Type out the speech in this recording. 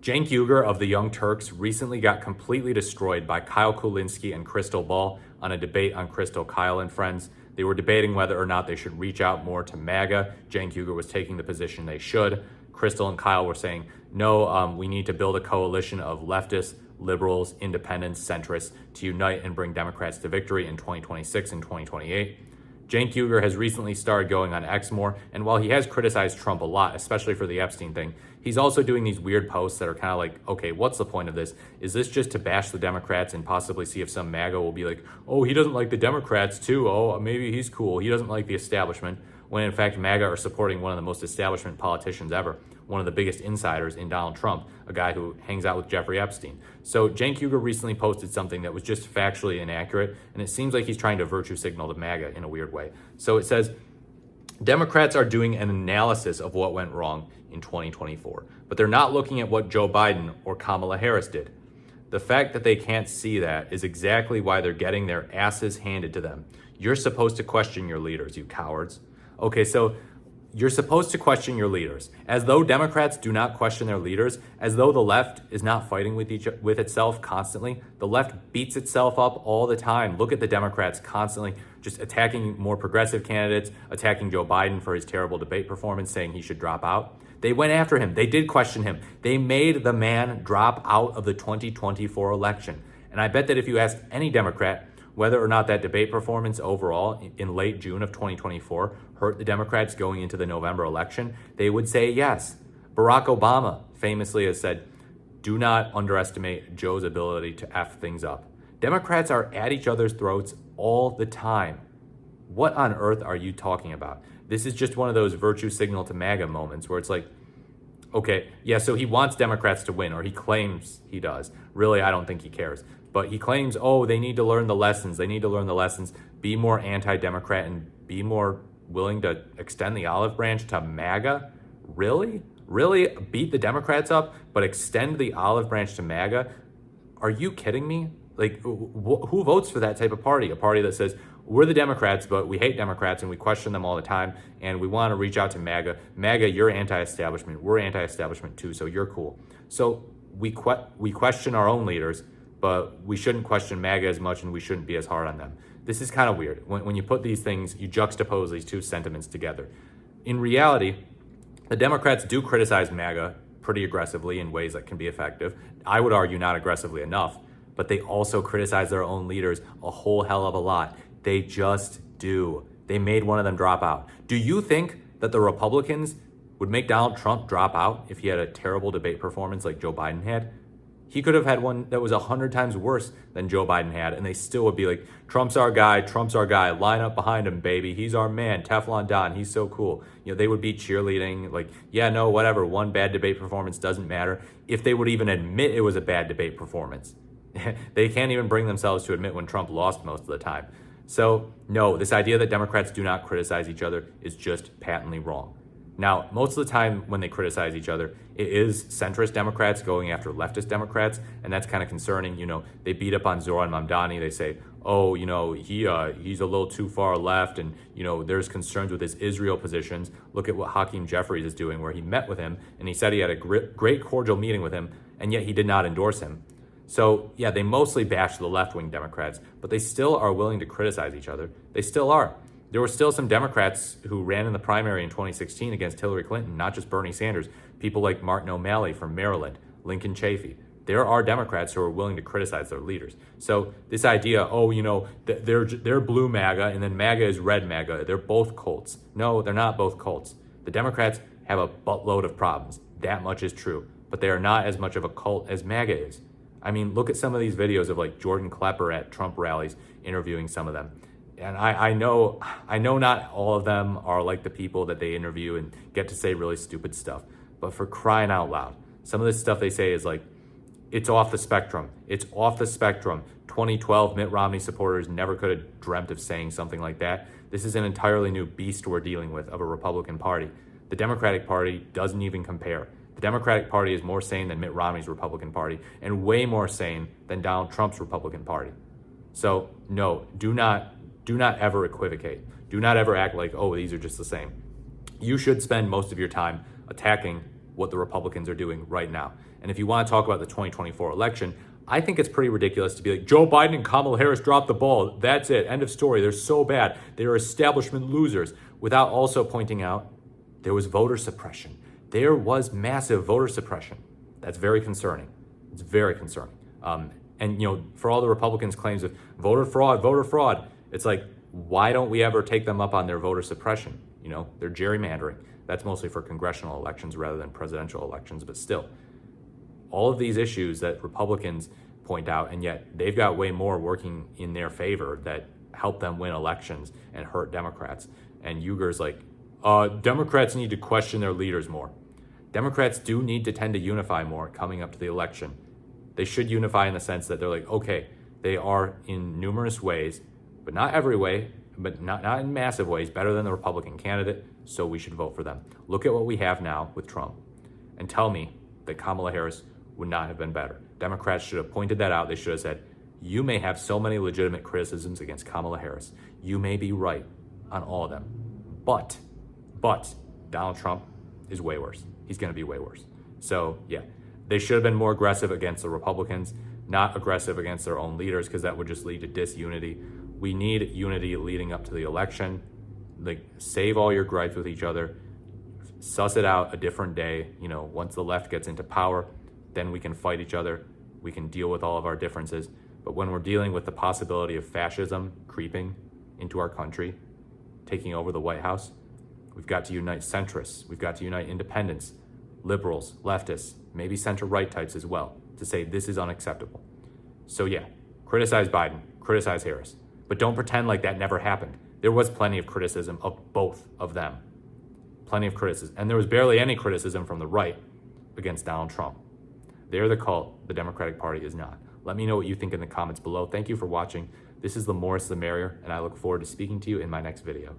Cenk Uygur of the Young Turks recently got completely destroyed by Kyle Kulinski and Crystal Ball on a debate on Crystal, Kyle, and Friends. They were debating whether or not they should reach out more to MAGA. Cenk Uygur was taking the position they should. Crystal and Kyle were saying, no, we need to build a coalition of leftists, liberals, independents, centrists to unite and bring Democrats to victory in 2026 and 2028. Cenk Uygur has recently started going on X more, and while he has criticized Trump a lot, especially for the Epstein thing, he's also doing these weird posts that are kind of like, okay, what's the point of this? Is this just to bash the Democrats and possibly see if some MAGA will be like, oh, he doesn't like the Democrats too, oh, maybe he's cool, he doesn't like the establishment, when in fact MAGA are supporting one of the most establishment politicians ever, one of the biggest insiders in Donald Trump, a guy who hangs out with Jeffrey Epstein. So Cenk Uygur recently posted something that was just factually inaccurate, and it seems like he's trying to virtue signal to MAGA in a weird way. So it says, Democrats are doing an analysis of what went wrong in 2024, but they're not looking at what Joe Biden or Kamala Harris did. The fact that they can't see that is exactly why they're getting their asses handed to them. You're supposed to question your leaders, you cowards. Okay, so you're supposed to question your leaders, as though Democrats do not question their leaders, as though the left is not fighting with itself constantly. The left beats itself up all the time. Look at the Democrats constantly just attacking more progressive candidates, attacking Joe Biden for his terrible debate performance, saying he should drop out. They went after him. They did question him. They made the man drop out of the 2024 election. And I bet that if you asked any Democrat whether or not that debate performance overall in late June of 2024 hurt the Democrats going into the November election, they would say yes. Barack Obama famously has said, do not underestimate Joe's ability to F things up. Democrats are at each other's throats all the time. What on earth are you talking about? This is just one of those virtue signal to MAGA moments where it's like, okay, yeah, so he wants Democrats to win, or he claims he does. Really, I don't think he cares. But he claims, oh, they need to learn the lessons. They need to learn the lessons. Be more anti-Democrat and be more willing to extend the olive branch to MAGA? Really? Really? Beat the Democrats up, but extend the olive branch to MAGA? Are you kidding me? Like, who votes for that type of party? A party that says, we're the Democrats, but we hate Democrats and we question them all the time, and we want to reach out to MAGA. MAGA, you're anti-establishment. We're anti-establishment too, so you're cool. So we question our own leaders, but we shouldn't question MAGA as much, and we shouldn't be as hard on them. This is kind of weird. When you put these things, you juxtapose these two sentiments together. In reality, the Democrats do criticize MAGA pretty aggressively in ways that can be effective. I would argue not aggressively enough, but they also criticize their own leaders a whole hell of a lot. They just do. They made one of them drop out. Do you think that the Republicans would make Donald Trump drop out if he had a terrible debate performance like Joe Biden had? He could have had one that was 100 times worse than Joe Biden had, and they still would be like, Trump's our guy, line up behind him, baby, he's our man, Teflon Don, he's so cool. You know, they would be cheerleading, like, yeah, no, whatever, one bad debate performance doesn't matter. If they would even admit it was a bad debate performance. They can't even bring themselves to admit when Trump lost most of the time. So, no, this idea that Democrats do not criticize each other is just patently wrong. Now, most of the time when they criticize each other, it is centrist Democrats going after leftist Democrats, and that's kind of concerning. You know, they beat up on Zoran Mamdani. They say, oh, you know, he's a little too far left, and, you know, there's concerns with his Israel positions. Look at what Hakeem Jeffries is doing, where he met with him, and he said he had a great cordial meeting with him, and yet he did not endorse him. So, yeah, they mostly bash the left-wing Democrats, but they still are willing to criticize each other. They still are. There were still some Democrats who ran in the primary in 2016 against Hillary Clinton, not just Bernie Sanders. People like Martin O'Malley from Maryland, Lincoln Chafee. There are Democrats who are willing to criticize their leaders. So this idea, oh, you know, they're blue MAGA and then MAGA is red MAGA. They're both cults. No, they're not both cults. The Democrats have a buttload of problems. That much is true. But they are not as much of a cult as MAGA is. I mean, look at some of these videos of like Jordan Klepper at Trump rallies interviewing some of them. And I know not all of them are like the people that they interview and get to say really stupid stuff. But for crying out loud, some of this stuff they say is like, it's off the spectrum. It's off the spectrum. 2012 Mitt Romney supporters never could have dreamt of saying something like that. This is an entirely new beast we're dealing with of a Republican Party. The Democratic Party doesn't even compare. The Democratic Party is more sane than Mitt Romney's Republican Party and way more sane than Donald Trump's Republican Party. So no, do not ever equivocate. Do not ever act like, oh, these are just the same. You should spend most of your time attacking what the Republicans are doing right now. And if you want to talk about the 2024 election, I think it's pretty ridiculous to be like, Joe Biden and Kamala Harris dropped the ball. That's it. End of story. They're so bad. They're establishment losers. Without also pointing out there was voter suppression. There was massive voter suppression. That's very concerning. It's very concerning. And, for all the Republicans' claims of voter fraud, it's like, why don't we ever take them up on their voter suppression? They're gerrymandering. That's mostly for congressional elections rather than presidential elections, but still. All of these issues that Republicans point out, and yet they've got way more working in their favor that help them win elections and hurt Democrats. And Uygur's like, Democrats need to question their leaders more. Democrats do need to tend to unify more coming up to the election. They should unify in the sense that they're like, okay, they are in numerous ways, but not every way, but not in massive ways, better than the Republican candidate, so we should vote for them. Look at what we have now with Trump and tell me that Kamala Harris would not have been better. Democrats should have pointed that out. They should have said, you may have so many legitimate criticisms against Kamala Harris. You may be right on all of them. But Donald Trump is way worse. He's going to be way worse. So, yeah, they should have been more aggressive against the Republicans, not aggressive against their own leaders, because that would just lead to disunity. We need unity leading up to the election. Like, save all your gripes with each other. Suss it out a different day. Once the left gets into power, then we can fight each other. We can deal with all of our differences. But when we're dealing with the possibility of fascism creeping into our country, taking over the White House, we've got to unite centrists. We've got to unite independents, liberals, leftists, maybe center-right types as well, to say this is unacceptable. So yeah, criticize Biden, criticize Harris, but don't pretend like that never happened. There was plenty of criticism of both of them. Plenty of criticism. And there was barely any criticism from the right against Donald Trump. They're the cult. The Democratic Party is not. Let me know what you think in the comments below. Thank you for watching. This is the more the merrier, and I look forward to speaking to you in my next video.